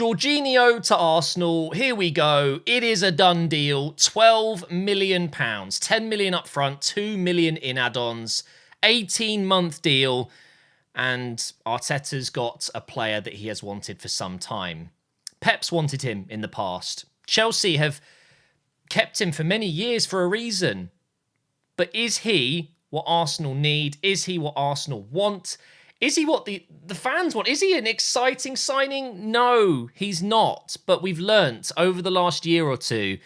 Jorginho to Arsenal. Here we go. It is a done deal. £12 million. 10 million up front, 2 million in add-ons. 18-month deal. And Arteta's got a player that he has wanted for some time. Pep's wanted him in the past. Chelsea have kept him for many years for a reason. But is he what Arsenal need? Is he what Arsenal want? Is he what the fans want? Is he an exciting signing? No, he's not. But we've learnt over the last year or two,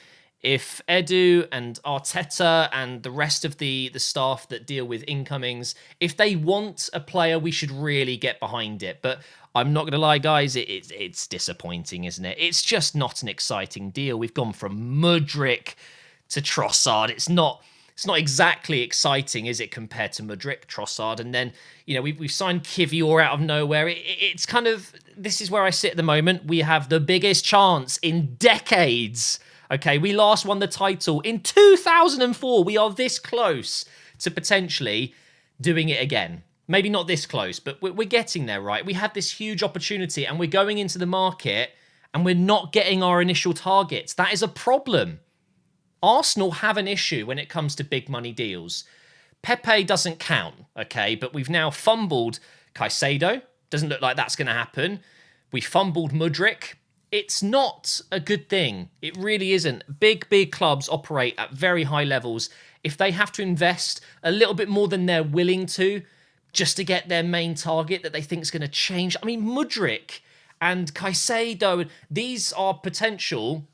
if Edu and Arteta and the rest of the staff that deal with incomings, if they want a player, we should really get behind it. But I'm not going to lie, guys, it's disappointing, isn't it? It's just not an exciting deal. We've gone from Mudryk to Trossard. It's not exactly exciting, is it, compared to Mudryk, Trossard? And then, you know, we've signed Kivior out of nowhere. It's kind of, this is where I sit at the moment. We have the biggest chance in decades. Okay, we last won the title in 2004. We are this close to potentially doing it again. Maybe not this close, but we're getting there, right? We had this huge opportunity and we're going into the market and we're not getting our initial targets. That is a problem. Arsenal have an issue when it comes to big money deals. Pepe doesn't count, okay? But we've now fumbled Caicedo. Doesn't look like that's going to happen. We fumbled Mudryk. It's not a good thing. It really isn't. Big clubs operate at very high levels. If they have to invest a little bit more than they're willing to just to get their main target that they think is going to change. I mean, Mudryk and Caicedo, these are potential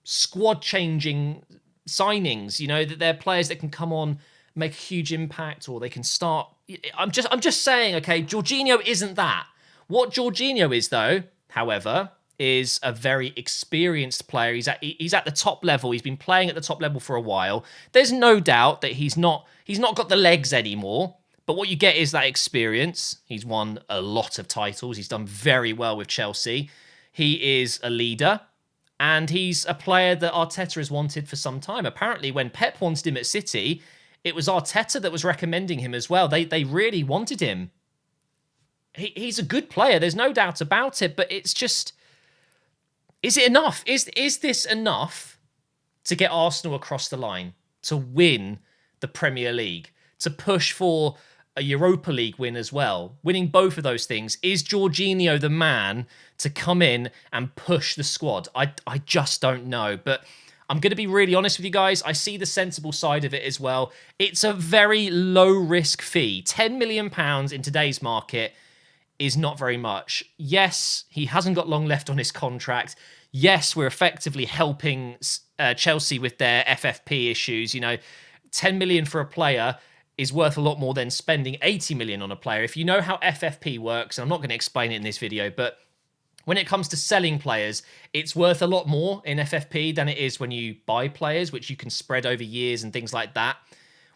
squad-changing signings, you know, that they're players that can come on, make a huge impact, or they can start. I'm just saying, okay, Jorginho isn't that. What Jorginho is, though, however, is a very experienced player. He's at the top level. He's been playing at the top level for a while. There's no doubt that he's not got the legs anymore. But what you get is that experience. He's won a lot of titles. He's done very well with Chelsea. He is a leader. And he's a player that Arteta has wanted for some time. Apparently, when Pep wanted him at City, it was Arteta that was recommending him as well. They really wanted him. He's a good player. There's no doubt about it. But it's just, is it enough? Is this enough to get Arsenal across the line, to win the Premier League, to push for a Europa League win as well? Winning both of those things. Is Jorginho the man to come in and push the squad? I just don't know. But I'm going to be really honest with you guys. I see the sensible side of it as well. It's a very low-risk fee. £10 million in today's market is not very much. Yes, he hasn't got long left on his contract. Yes, we're effectively helping Chelsea with their FFP issues. You know, 10 million for a player is worth a lot more than spending 80 million on a player. If you know how FFP works, and I'm not going to explain it in this video, but when it comes to selling players, it's worth a lot more in FFP than it is when you buy players, which you can spread over years and things like that.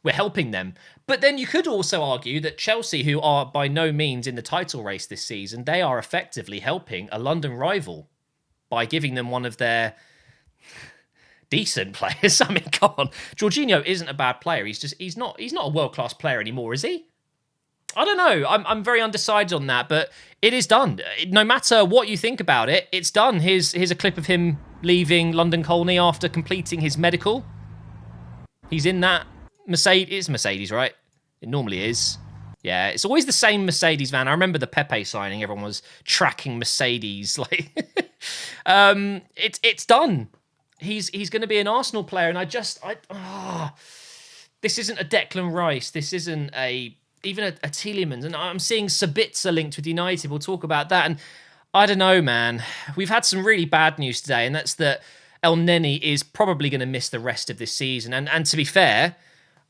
We're helping them. But then you could also argue that Chelsea, who are by no means in the title race this season, they are effectively helping a London rival by giving them one of their decent players. I mean, come on. Jorginho isn't a bad player. He's not a world-class player anymore, is he? I don't know. I'm very undecided on that, but it is done. No matter what you think about it, it's done. Here's a clip of him leaving London Colney after completing his medical. He's in that Mercedes. It's Mercedes, right? It normally is. Yeah, it's always the same Mercedes van. I remember the Pepe signing. Everyone was tracking Mercedes. Like, it's done. He's going to be an Arsenal player, and this isn't a Declan Rice. This isn't even a Tielemans, and I'm seeing Sabitzer linked with United. We'll talk about that, and I don't know, man. We've had some really bad news today, and that's that El Neni is probably going to miss the rest of this season. And to be fair,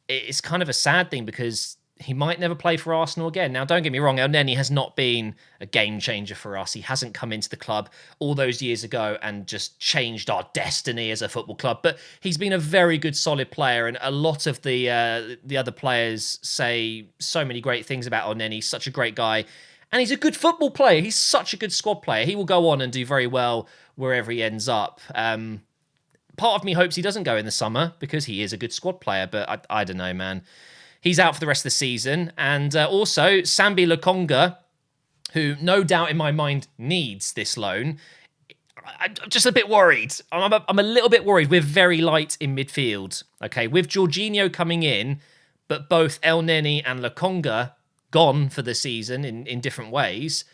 it's kind of a sad thing because he might never play for Arsenal again. Now, don't get me wrong, El Neni has not been a game changer for us. He hasn't come into the club all those years ago and just changed our destiny as a football club. But he's been a very good, solid player, and a lot of the other players say so many great things about El Neni. He's such a great guy, and he's a good football player. He's such a good squad player. He will go on and do very well wherever he ends up. Part of me hopes he doesn't go in the summer because he is a good squad player, but I don't know, man. He's out for the rest of the season. And also, Sambi Lokonga, who no doubt in my mind needs this loan, I'm just a bit worried. I'm a little bit worried. We're very light in midfield. Okay, with Jorginho coming in, but both El Neni and Lokonga gone for the season in different ways,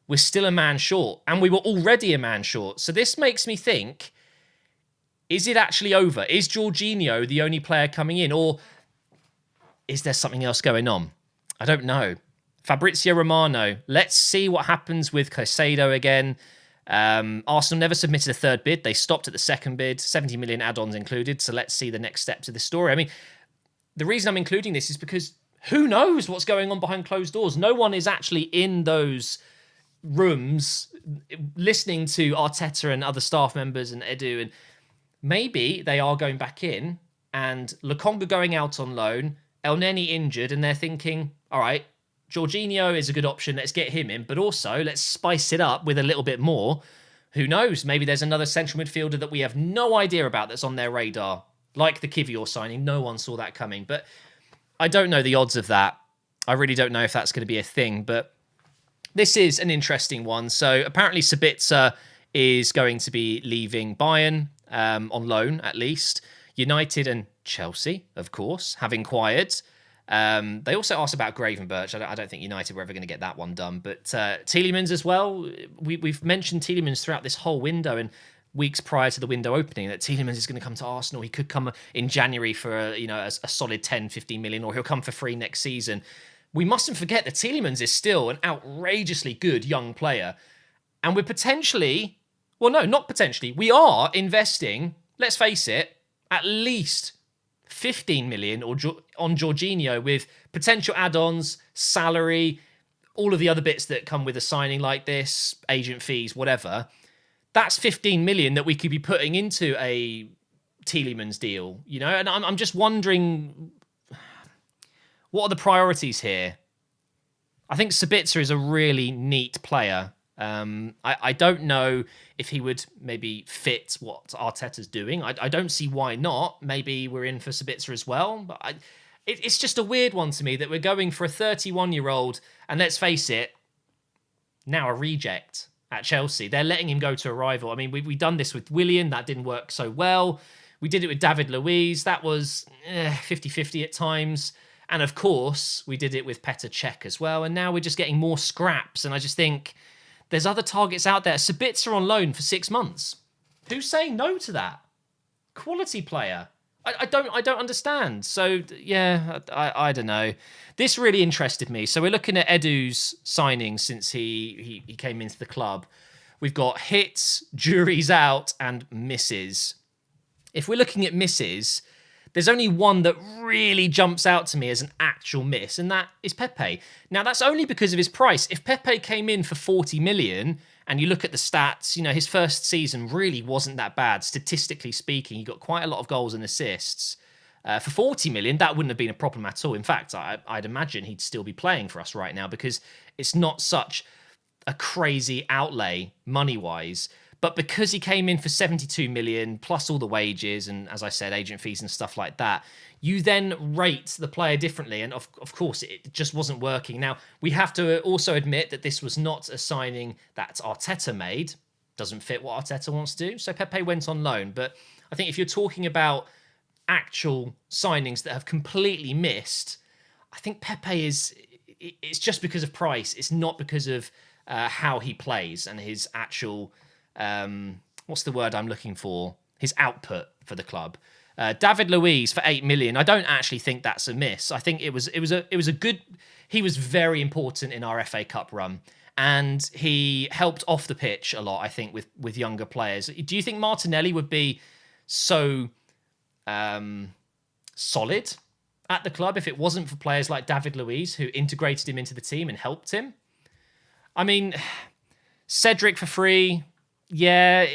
we're still a man short. And we were already a man short. So this makes me think, is it actually over? Is Jorginho the only player coming in? Or is there something else going on? I don't know. Fabrizio Romano, let's see what happens with Caicedo again. Arsenal never submitted a third bid. They stopped at the second bid, 70 million add-ons included. So let's see the next steps of the story. I mean, the reason I'm including this is because who knows what's going on behind closed doors? No one is actually in those rooms listening to Arteta and other staff members and Edu. And maybe they are going back in and Lokonga going out on loan, El Neni injured, and they're thinking, all right, Jorginho is a good option. Let's get him in. But also, let's spice it up with a little bit more. Who knows? Maybe there's another central midfielder that we have no idea about that's on their radar. Like the Kivior signing. No one saw that coming. But I don't know the odds of that. I really don't know if that's going to be a thing. But this is an interesting one. So apparently Sabitzer is going to be leaving Bayern on loan, at least. United and Chelsea, of course, have inquired. They also asked about Gravenberch. I don't think United were ever going to get that one done. But Tielemans as well. We've mentioned Tielemans throughout this whole window and weeks prior to the window opening that Tielemans is going to come to Arsenal. He could come in January for a solid 10, 15 million, or he'll come for free next season. We mustn't forget that Tielemans is still an outrageously good young player. And we're potentially, well, no, not potentially. We are investing, let's face it, at least 15 million on Jorginho with potential add-ons, salary, all of the other bits that come with a signing like this, agent fees, whatever. That's 15 million that we could be putting into a Tielemans deal, and I'm just wondering, what are the priorities here? I think Sabitzer is a really neat player. I don't know if he would maybe fit what Arteta's doing. I don't see why not. Maybe we're in for Sabitzer as well. But it's just a weird one to me that we're going for a 31-year-old, and let's face it, now a reject at Chelsea. They're letting him go to a rival. I mean, we've done this with Willian. That didn't work so well. We did it with David Luiz. That was 50-50 at times. And of course, we did it with Petr Cech as well. And now we're just getting more scraps. And I just think there's other targets out there. Sabitzer on loan for 6 months. Who's saying no to that? Quality player. I don't understand. So yeah, I don't know. This really interested me. So we're looking at Edu's signings since he came into the club. We've got hits, juries out, and misses. If we're looking at misses, there's only one that really jumps out to me as an actual miss, and that is Pepe. Now, that's only because of his price. If Pepe came in for 40 million, and you look at the stats, his first season really wasn't that bad. Statistically speaking, he got quite a lot of goals and assists. For 40 million, that wouldn't have been a problem at all. In fact, I'd imagine he'd still be playing for us right now because it's not such a crazy outlay money-wise. But because he came in for 72 million, plus all the wages and, as I said, agent fees and stuff like that, you then rate the player differently. And of course, it just wasn't working. Now, we have to also admit that this was not a signing that Arteta made. Doesn't fit what Arteta wants to do. So Pepe went on loan. But I think if you're talking about actual signings that have completely missed, I think Pepe it's just because of price. It's not because of how he plays and his actual... what's the word I'm looking for? His output for the club. David Luiz for 8 million. I don't actually think that's a miss. I think it was a good. He was very important in our FA Cup run, and he helped off the pitch a lot. I think with younger players. Do you think Martinelli would be so solid at the club if it wasn't for players like David Luiz who integrated him into the team and helped him? I mean, Cedric for free. Yeah,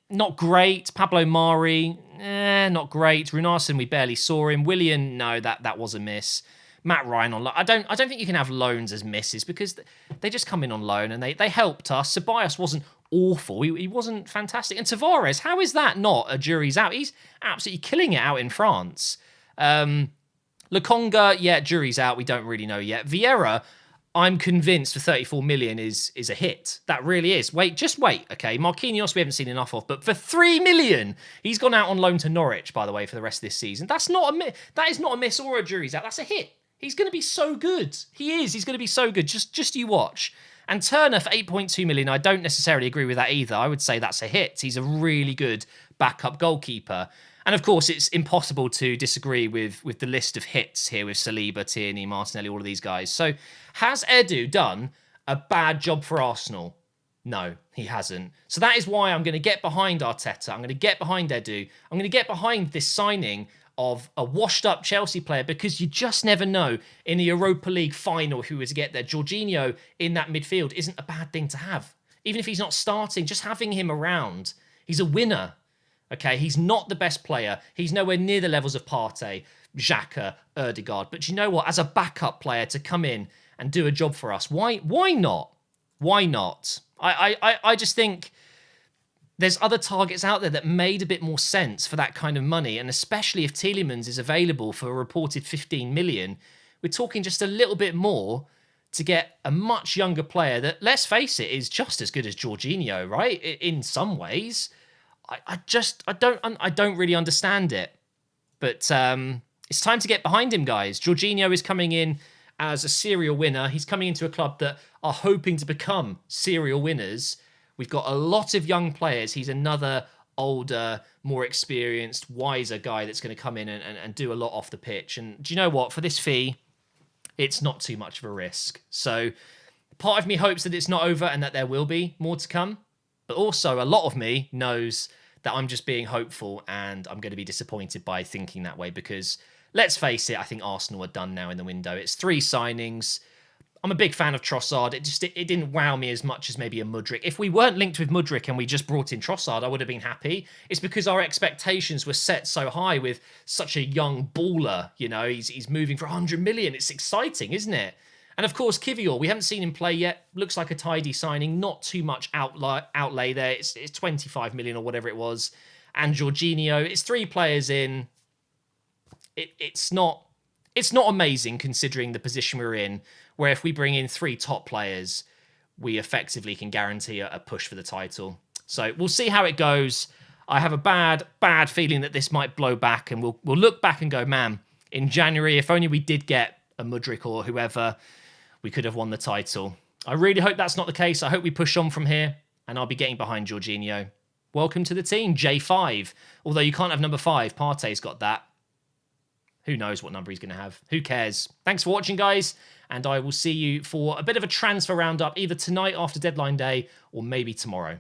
not great. Pablo Mari, not great. Runarsson, we barely saw him. Willian, no, that was a miss. Matt Ryan on loan. I don't think you can have loans as misses because they just come in on loan and they helped us. Ceballos wasn't awful. He wasn't fantastic. And Tavares, how is that not a jury's out? He's absolutely killing it out in France. Lokonga, yeah, jury's out. We don't really know yet. Vieira, I'm convinced for 34 million is a hit. That really is. Just wait, okay? Marquinhos we haven't seen enough of, but for 3 million, he's gone out on loan to Norwich, by the way, for the rest of this season. That is not a miss or a jury's out. That's a hit. He's going to be so good. He is. He's going to be so good. Just you watch. And Turner for 8.2 million, I don't necessarily agree with that either. I would say that's a hit. He's a really good backup goalkeeper. And of course, it's impossible to disagree with the list of hits here with Saliba, Tierney, Martinelli, all of these guys. So has Edu done a bad job for Arsenal? No, he hasn't. So that is why I'm going to get behind Arteta. I'm going to get behind Edu. I'm going to get behind this signing of a washed-up Chelsea player, because you just never know in the Europa League final who is to get there. Jorginho in that midfield isn't a bad thing to have. Even if he's not starting, just having him around, he's a winner. Okay, he's not the best player. He's nowhere near the levels of Partey, Xhaka, Ødegaard. But you know what? As a backup player to come in and do a job for us, why not? Why not? I just think there's other targets out there that made a bit more sense for that kind of money. And especially if Tielemans is available for a reported 15 million, we're talking just a little bit more to get a much younger player that, let's face it, is just as good as Jorginho, right? In some ways. I don't really understand it. But it's time to get behind him, guys. Jorginho is coming in as a serial winner. He's coming into a club that are hoping to become serial winners. We've got a lot of young players. He's another older, more experienced, wiser guy that's going to come in and do a lot off the pitch. And do you know what? For this fee, it's not too much of a risk. So part of me hopes that it's not over and that there will be more to come. But also a lot of me knows that I'm just being hopeful, and I'm going to be disappointed by thinking that way, because let's face it, I think Arsenal are done now in the window. It's 3 signings. I'm a big fan of Trossard. It didn't wow me as much as maybe a Mudryk. If we weren't linked with Mudryk and we just brought in Trossard, I would have been happy. It's because our expectations were set so high with such a young baller. You know, he's moving for 100 million. It's exciting, isn't it? And of course, Kivior, we haven't seen him play yet. Looks like a tidy signing. Not too much outlay there. It's 25 million or whatever it was. And Jorginho, it's 3 players in. It's not amazing considering the position we're in, where if we bring in 3 top players, we effectively can guarantee a push for the title. So we'll see how it goes. I have a bad feeling that this might blow back, and we'll look back and go, man, in January, if only we did get a Mudryk or whoever, we could have won the title. I really hope that's not the case. I hope we push on from here, and I'll be getting behind Jorginho. Welcome to the team, J5. Although you can't have number 5. Partey's got that. Who knows what number he's going to have? Who cares? Thanks for watching, guys, and I will see you for a bit of a transfer roundup either tonight after deadline day or maybe tomorrow.